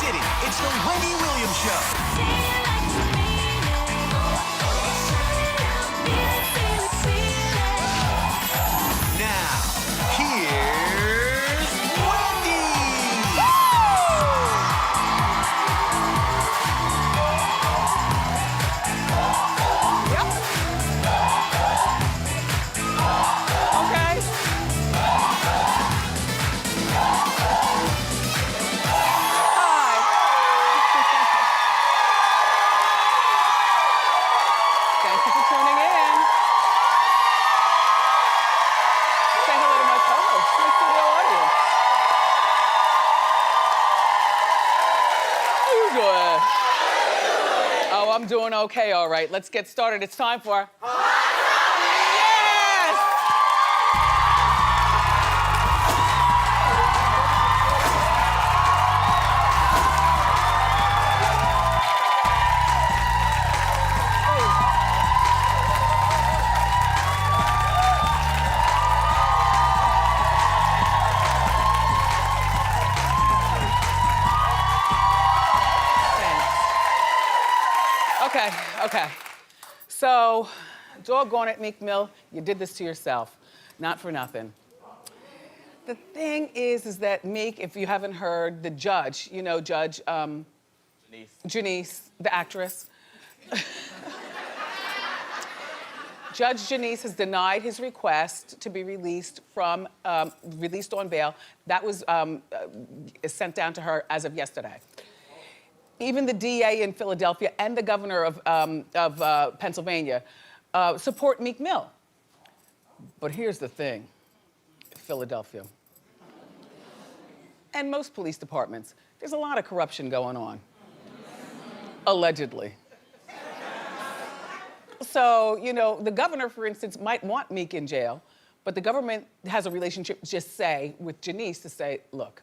City. It's the Wendy Williams Show. Now, here's Wendy. Okay. Thank you for tuning in. Say hello to my co-host, my studio audience. How you doing? Oh, I'm doing okay, all right. Let's get started. It's time for... Yes! Okay. So, doggone it, Meek Mill, you did this to yourself. Not for nothing. The thing is that Meek, if you haven't heard, the judge, you know, Judge Janice, the actress. Judge Janice has denied his request to be released on bail. That was sent down to her as of yesterday. Even the DA in Philadelphia and the governor of Pennsylvania support Meek Mill. But here's the thing, Philadelphia. And most police departments, there's a lot of corruption going on. Allegedly. So, you know, the governor, for instance, might want Meek in jail, but the government has a relationship, with Janice to say, look,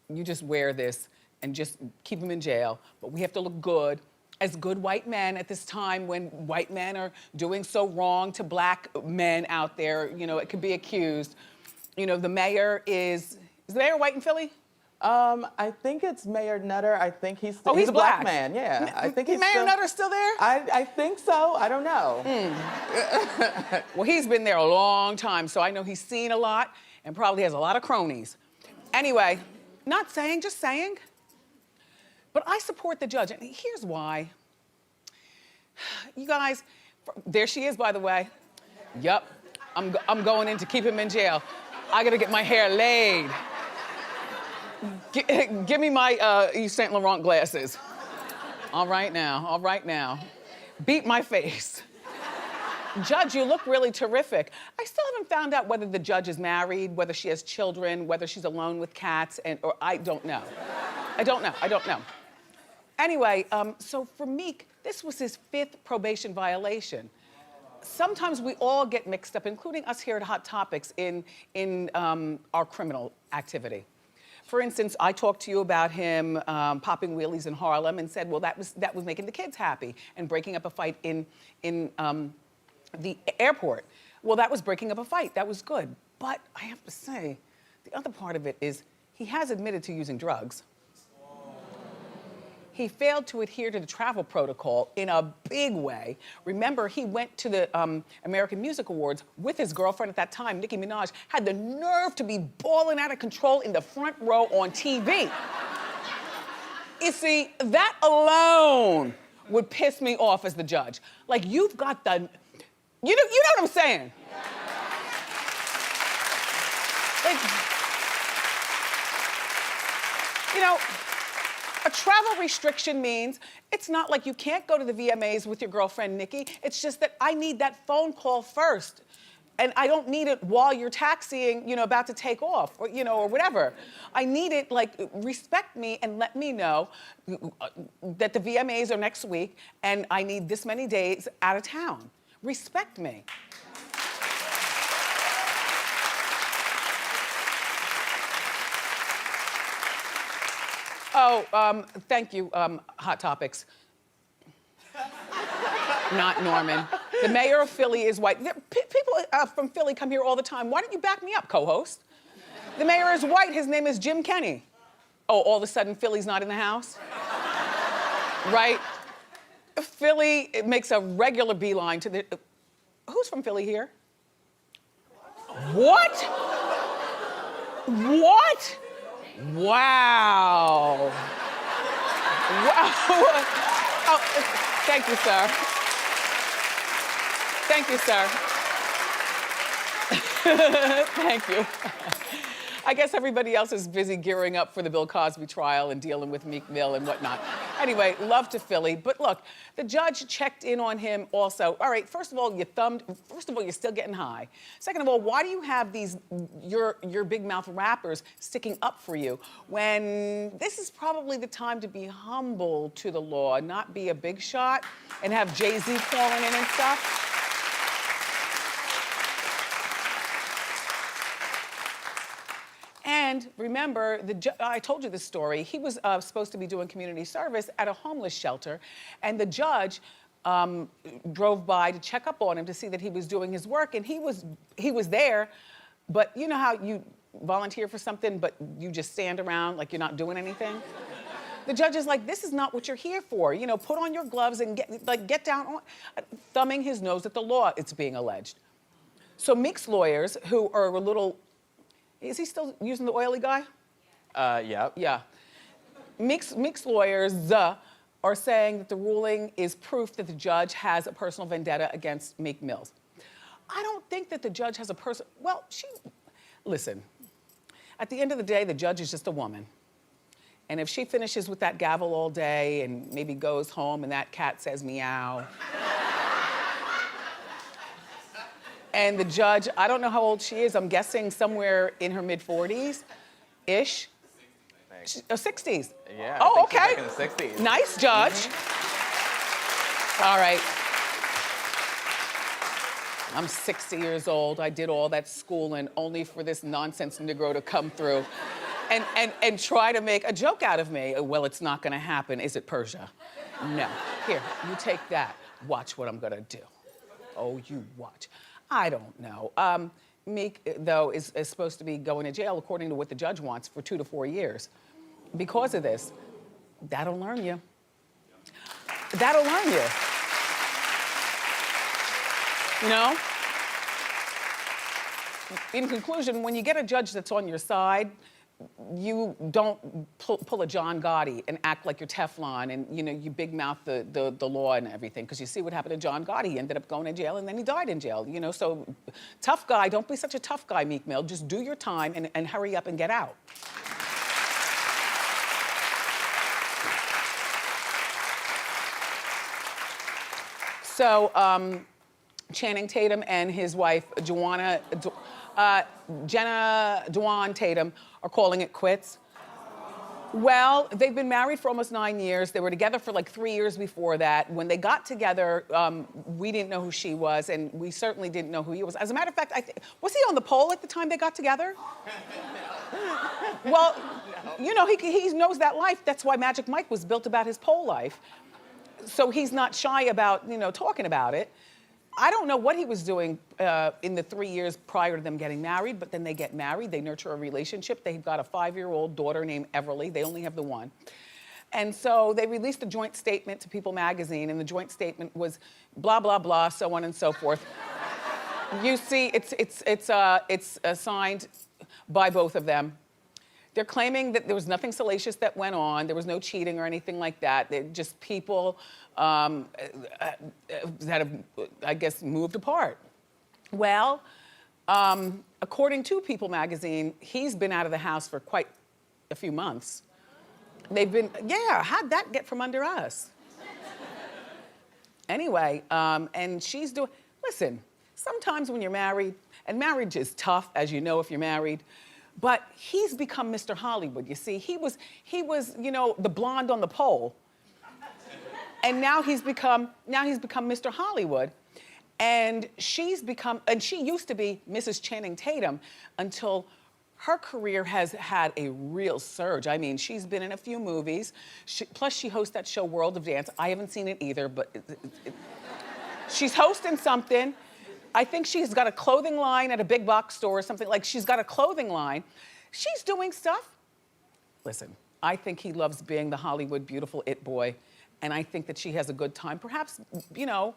you just wear this and just keep him in jail, but we have to look good as good white men at this time when white men are doing so wrong to black men out there. You know, it could be accused. You know, the mayor is the mayor white in Philly? I think it's Mayor Nutter. I think he's still, he's a black. black man, yeah. I think he's Mayor Nutter's still there? I think so, I don't know. Well, he's been there a long time, so I know he's seen a lot and probably has a lot of cronies. Anyway, not saying, just saying. But I support the judge, and here's why. You guys, there she is, by the way. Yup, I'm going in to keep him in jail. I gotta get my hair laid. Give me my Yves Saint Laurent glasses. All right now. Beat my face. Judge, you look really terrific. I still haven't found out whether the judge is married, whether she has children, whether she's alone with cats, or I don't know. I don't know. Anyway, so for Meek, this was his 5th probation violation. Sometimes we all get mixed up, including us here at Hot Topics, in our criminal activity. For instance, I talked to you about him popping wheelies in Harlem and said, well, that was making the kids happy and breaking up a fight in the airport. Well, that was breaking up a fight. That was good. But I have to say, the other part of it is he has admitted to using drugs. He failed to adhere to the travel protocol in a big way. Remember, he went to the American Music Awards with his girlfriend at that time, Nicki Minaj, had the nerve to be balling out of control in the front row on TV. You see, that alone would piss me off as the judge. Like, you've got the, you know what I'm saying? Like, you know, a travel restriction means it's not like you can't go to the VMAs with your girlfriend, Nikki. It's just that I need that phone call first. And I don't need it while you're taxiing, you know, about to take off, or, you know, or whatever. I need it, like, respect me and let me know that the VMAs are next week and I need this many days out of town. Respect me. Oh, thank you, Hot Topics. Not Norman. The mayor of Philly is white. People from Philly come here all the time. Why don't you back me up, co-host? The mayor is white. His name is Jim Kenney. Oh, all of a sudden Philly's not in the house? Right? Philly, it makes a regular beeline to the, who's from Philly here? What? What? Wow. Wow. Oh, thank you, sir. Thank you, sir. Thank you. I guess everybody else is busy gearing up for the Bill Cosby trial and dealing with Meek Mill and whatnot. Anyway, love to Philly. But look, the judge checked in on him also. All right, first of all, you're still getting high. Second of all, why do you have these, your big mouth rappers sticking up for you when this is probably the time to be humble to the law, not be a big shot and have Jay-Z calling in and stuff? And remember, I told you this story. He was supposed to be doing community service at a homeless shelter, and the judge drove by to check up on him to see that he was doing his work, and he was there, but you know how you volunteer for something, but you just stand around like you're not doing anything? The judge is like, this is not what you're here for. You know, put on your gloves and get down on, thumbing his nose at the law, it's being alleged. So Meek's lawyers, who are a little, is he still using the oily guy? Yeah. Yeah. Meek's lawyers are saying that the ruling is proof that the judge has a personal vendetta against Meek Mill. I don't think that the judge has a listen, at the end of the day, the judge is just a woman. And if she finishes with that gavel all day and maybe goes home and that cat says meow, and the judge, I don't know how old she is, I'm guessing somewhere in her mid-40s-ish. 60s. Yeah, oh, I okay. think she's like in the 60s. Nice, judge. All right. I'm 60 years old. I did all that schooling only for this nonsense Negro to come through and try to make a joke out of me. Well, it's not gonna happen. Is it Persia? No. Here, you take that. Watch what I'm gonna do. Oh, you watch. I don't know. Meek, though, is supposed to be going to jail, according to what the judge wants, for 2 to 4 years. Because of this, that'll learn you. That'll learn you. You know? In conclusion, when you get a judge that's on your side, you don't pull a John Gotti and act like you're Teflon and, you know, you big mouth the law and everything, because you see what happened to John Gotti. He ended up going to jail and then he died in jail, you know? So tough guy, don't be such a tough guy, Meek Mill. Just do your time and hurry up and get out. So Channing Tatum and his wife, Jenna Dewan Tatum, are calling it quits. Well, they've been married for almost 9 years. They were together for like 3 years before that. When they got together, we didn't know who she was, and we certainly didn't know who he was. As a matter of fact, was he on the pole at the time they got together? Well, you know, he knows that life. That's why Magic Mike was built about his pole life. So he's not shy about, you know, talking about it. I don't know what he was doing in the 3 years prior to them getting married, but then they get married, they nurture a relationship. They've got a 5-year-old daughter named Everly. They only have the one. And so they released a joint statement to People magazine, and the joint statement was blah, blah, blah, so on and so forth. You see, it's signed by both of them. They're claiming that there was nothing salacious that went on. There was no cheating or anything like that. They're just people that have, I guess, moved apart. Well, according to People magazine, he's been out of the house for quite a few months. They've been, yeah, how'd that get from under us? Anyway, and she's doing, listen, sometimes when you're married, and marriage is tough, as you know if you're married, but he's become Mr. Hollywood, you see. He was, you know, the blonde on the pole. And now he's become Mr. Hollywood. And she used to be Mrs. Channing Tatum until her career has had a real surge. I mean, she's been in a few movies. Plus she hosts that show World of Dance. I haven't seen it either, but she's hosting something. I think she's got a clothing line at a big box store or something. Like, she's got a clothing line. She's doing stuff. Listen, I think he loves being the Hollywood beautiful it boy. And I think that she has a good time. Perhaps, you know,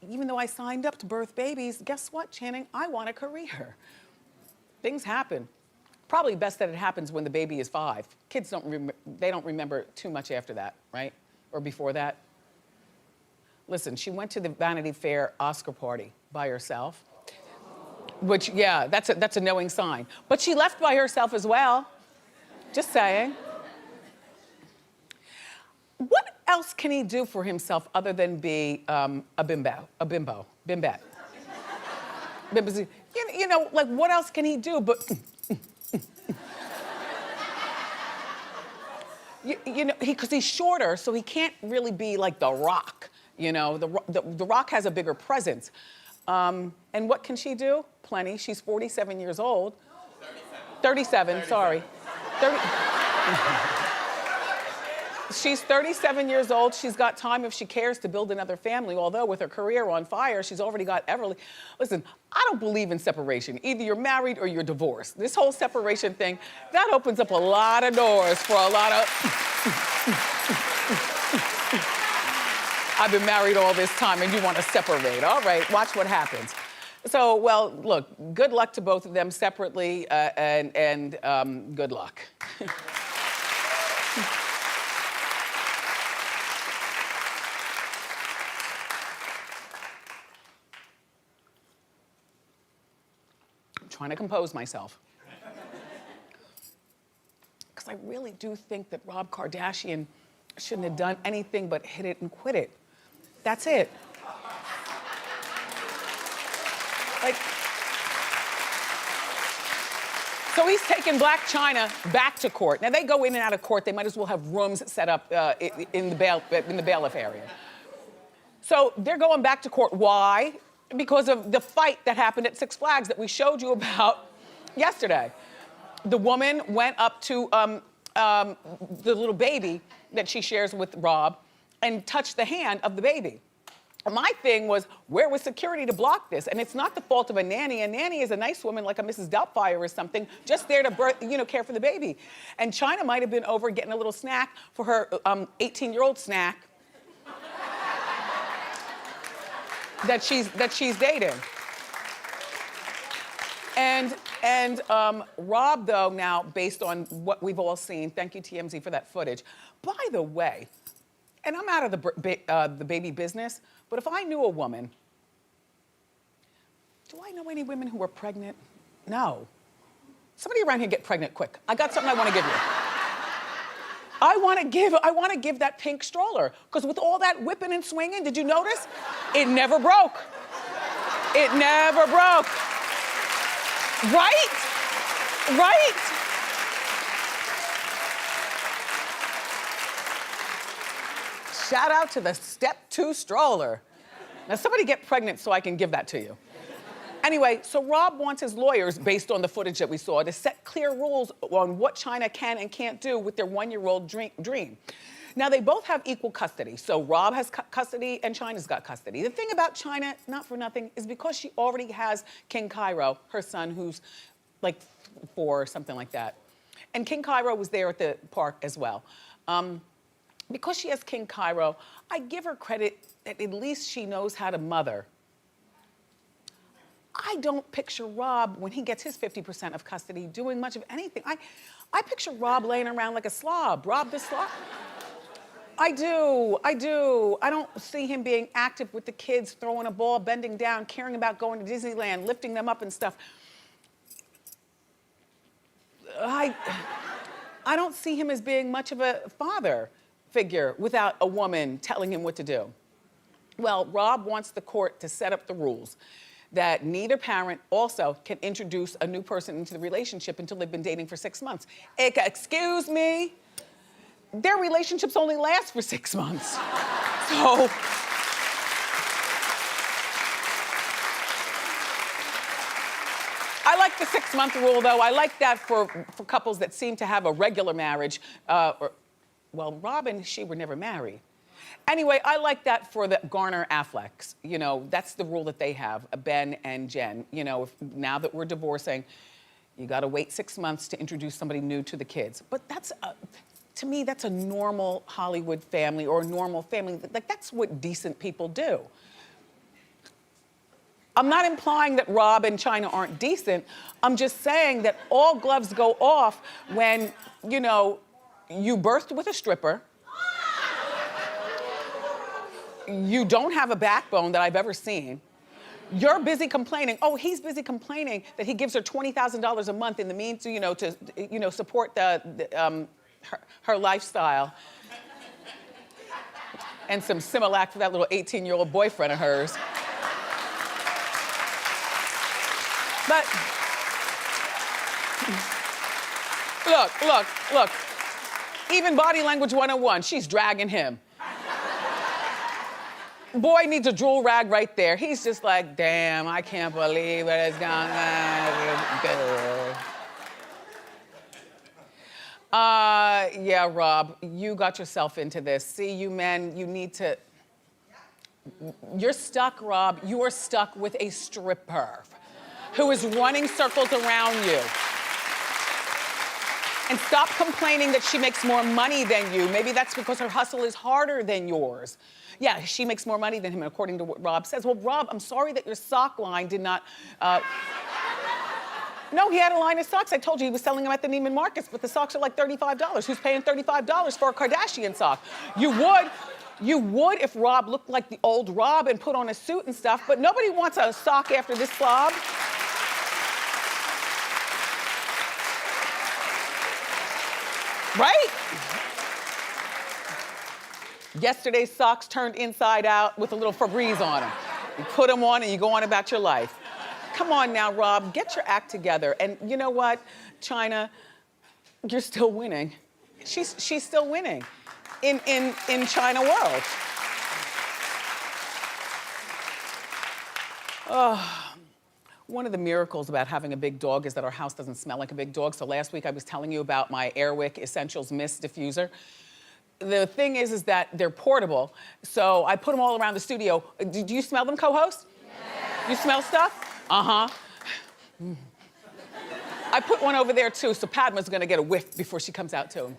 even though I signed up to birth babies, guess what, Channing? I want a career. Things happen. Probably best that it happens when the baby is 5. Kids they don't remember too much after that, right? Or before that. Listen, she went to the Vanity Fair Oscar party by herself. Which, yeah, that's a knowing sign. But she left by herself as well. Just saying. What else can he do for himself other than be a bimbette? You know, like what else can he do but... you know, because he's shorter, so he can't really be like The Rock. You know, the Rock has a bigger presence. And what can she do? Plenty. She's 47 years old. 37, sorry. She's 37 years old. She's got time if she cares to build another family, although with her career on fire, she's already got Everly. Listen, I don't believe in separation. Either you're married or you're divorced. This whole separation thing, that opens up a lot of doors for a lot of... I've been married all this time and you want to separate. All right, watch what happens. So, well, look, good luck to both of them separately and good luck. I'm trying to compose myself. Because I really do think that Rob Kardashian shouldn't have done anything but hit it and quit it. That's it. Like, so he's taking Blac Chyna back to court. Now they go in and out of court. They might as well have rooms set up in the bailiff area. So they're going back to court. Why? Because of the fight that happened at Six Flags that we showed you about yesterday. The woman went up to the little baby that she shares with Rob and touched the hand of the baby. My thing was, where was security to block this? And it's not the fault of a nanny. A nanny is a nice woman like a Mrs. Doubtfire or something, just there to care for the baby. And Chyna might have been over getting a little snack for her 18-year-old snack that she's dating. And Rob, though, now, based on what we've all seen, thank you, TMZ, for that footage. By the way, and I'm out of the baby business, but if I knew a woman, do I know any women who are pregnant? No. Somebody around here get pregnant quick. I got something I want to give you. I want to give that pink stroller, because with all that whipping and swinging, did you notice? It never broke. It never broke. Right? Right? Shout out to the Step 2 stroller. Now somebody get pregnant so I can give that to you. Anyway, so Rob wants his lawyers, based on the footage that we saw, to set clear rules on what Chyna can and can't do with their one-year-old dream. Now, they both have equal custody. So Rob has custody and Chyna's got custody. The thing about Chyna, not for nothing, is because she already has King Cairo, her son, who's like 4 or something like that. And King Cairo was there at the park as well. Because she has King Cairo, I give her credit that at least she knows how to mother. I don't picture Rob, when he gets his 50% of custody, doing much of anything. I picture Rob laying around like a slob. Rob the slob. I do. I don't see him being active with the kids, throwing a ball, bending down, caring about going to Disneyland, lifting them up and stuff. I don't see him as being much of a father figure without a woman telling him what to do. Well, Rob wants the court to set up the rules that neither parent also can introduce a new person into the relationship until they've been dating for 6 months. Excuse me? Their relationships only last for 6 months. So, I like the 6-month rule, though. I like that for couples that seem to have a regular marriage. Well, Rob and she were never married. Anyway, I like that for the Garner Afflecks. You know, that's the rule that they have, Ben and Jen. You know, now that we're divorcing, you gotta wait 6 months to introduce somebody new to the kids. But that's, to me, that's a normal Hollywood family or a normal family. Like, that's what decent people do. I'm not implying that Rob and Chyna aren't decent. I'm just saying that all gloves go off when, you know, you birthed with a stripper. You don't have a backbone that I've ever seen. You're busy complaining. Oh, he's busy complaining that he gives her $20,000 a month in the means, you know, to, you know, support her lifestyle. And some Similac for that little 18-year-old boyfriend of hers. But look. Even body language 101, she's dragging him. Boy needs a drool rag right there. He's just like, damn, I can't believe what it's gone. Yeah, Rob, you got yourself into this. See, you men, you need to, you're stuck, Rob. You are stuck with a stripper who is running circles around you. And stop complaining that she makes more money than you. Maybe that's because her hustle is harder than yours. Yeah, she makes more money than him, according to what Rob says. Well, Rob, I'm sorry that your sock line did not... No, he had a line of socks. I told you he was selling them at the Neiman Marcus, but the socks are like $35. Who's paying $35 for a Kardashian sock? You would if Rob looked like the old Rob and put on a suit and stuff, but nobody wants a sock after this slob. Right? Yesterday's socks turned inside out with a little Febreze on them. You put them on and you go on about your life. Come on now, Rob, get your act together. And you know what, Chyna, you're still winning. She's still winning in Chyna world. One of the miracles about having a big dog is that our house doesn't smell like a big dog. So last week I was telling you about my Wick Essentials Mist diffuser. The thing is that they're portable. So I put them all around the studio. Do you smell them, co-host? Yes. You smell stuff? Uh-huh. I put one over there too, so Padma's gonna get a whiff before she comes out too.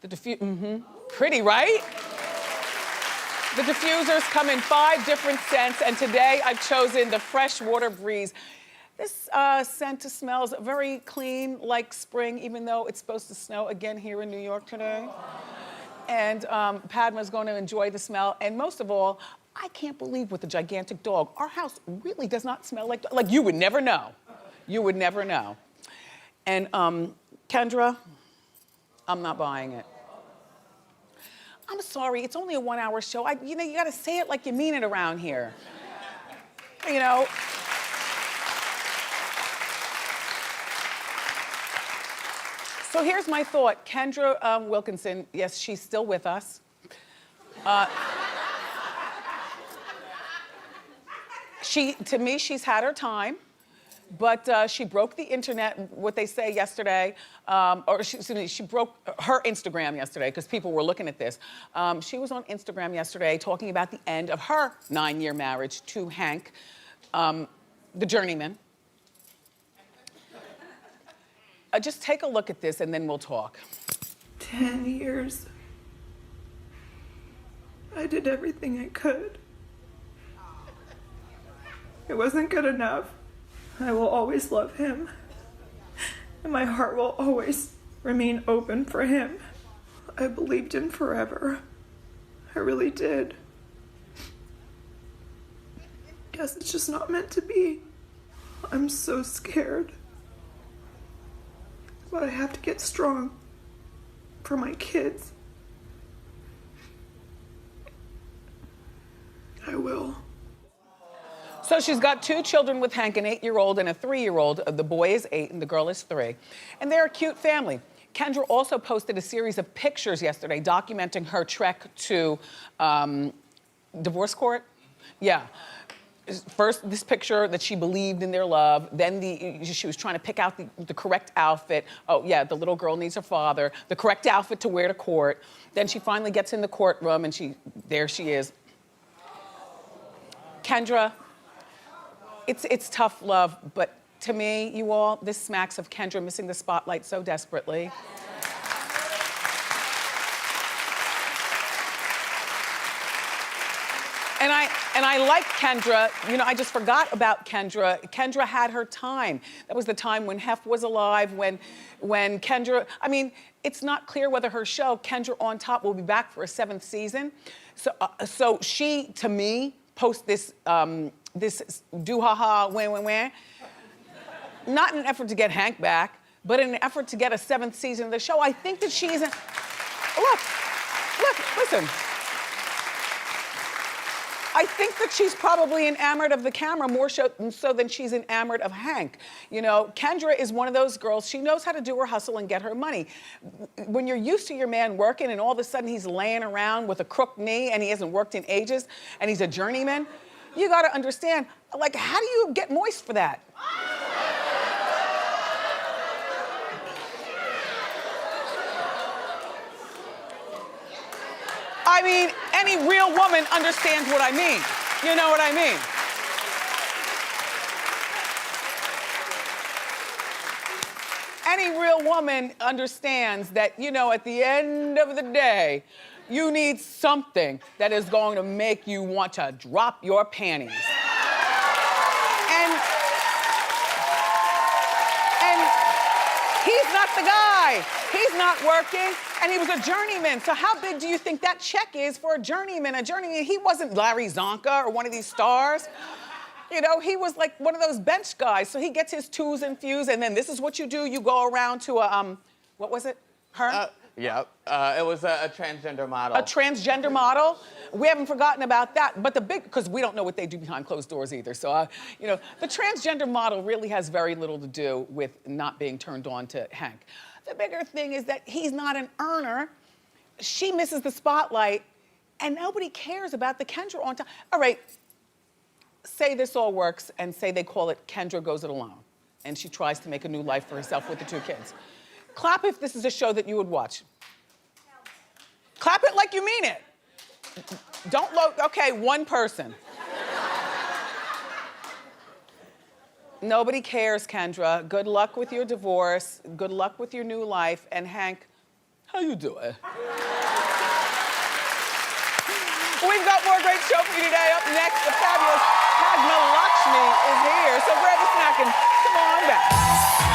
The Pretty, right? The diffusers come in 5 different scents, and today I've chosen the Freshwater Breeze. This scent smells very clean, like spring, even though it's supposed to snow again here in New York today. And Padma's going to enjoy the smell. And most of all, I can't believe with a gigantic dog, our house really does not smell like you would never know. You would never know. And Kendra, I'm not buying it. I'm sorry, it's only a 1-hour show. You know, you gotta say it like you mean it around here. You know. So here's my thought. Kendra Wilkinson, yes, she's still with us. To me, she's had her time, but she broke the internet, what they say yesterday, she broke her Instagram yesterday because people were looking at this. She was on Instagram yesterday talking about the end of her 9-year marriage to Hank, the journeyman. Just take a look at this and then we'll talk. 10 years. I did everything I could. It wasn't good enough. I will always love him. And my heart will always remain open for him. I believed him forever. I really did. Guess it's just not meant to be. I'm so scared. But I have to get strong for my kids. I will. So she's got 2 children with Hank, an 8-year-old and a 3-year-old. The boy is 8 and the girl is 3. And they're a cute family. Kendra also posted a series of pictures yesterday documenting her trek to divorce court. Yeah. First, this picture that she believed in their love. Then she was trying to pick out the correct outfit. Oh, yeah, the little girl needs her father. The correct outfit to wear to court. Then she finally gets in the courtroom and there she is. Kendra, it's tough love, but to me, you all, this smacks of Kendra missing the spotlight so desperately. And I like Kendra. You know, I just forgot about Kendra. Kendra had her time. That was the time when Hef was alive, when Kendra, I mean, it's not clear whether her show, Kendra on Top, will be back for a 7th season. So she, to me, post this, this do-ha-ha, wah, not in an effort to get Hank back, but in an effort to get a 7th season of the show. I think that she's, look, listen. I think that she's probably enamored of the camera more so than she's enamored of Hank. You know, Kendra is one of those girls, she knows how to do her hustle and get her money. When you're used to your man working and all of a sudden he's laying around with a crooked knee and he hasn't worked in ages and he's a journeyman, you gotta understand, like, how do you get moist for that? I mean, any real woman understands what I mean. You know what I mean? Any real woman understands that, you know, at the end of the day, you need something that is going to make you want to drop your panties. And he's not the guy. He's not working, and he was a journeyman. So how big do you think that check is for a journeyman? A journeyman, he wasn't Larry Zonka or one of these stars. You know, he was like one of those bench guys. So he gets his 2s and fews, and then this is what you do. You go around to a, what was it? Her? Yeah, it was a transgender model. A transgender model? We haven't forgotten about that. But the big, because we don't know what they do behind closed doors either. So, you know, the transgender model really has very little to do with not being turned on to Hank. The bigger thing is that he's not an earner. She misses the spotlight, and nobody cares about the Kendra on Top. All right, say this all works, and say they call it Kendra Goes It Alone, and she tries to make a new life for herself with the 2 kids. Clap if this is a show that you would watch. Clap it like you mean it. Don't look, okay, 1 person. Nobody cares, Kendra. Good luck with your divorce. Good luck with your new life. And Hank, how you doing? We've got more great show for you today. Up next, the fabulous Padma Lakshmi is here. So grab a snack and come on back.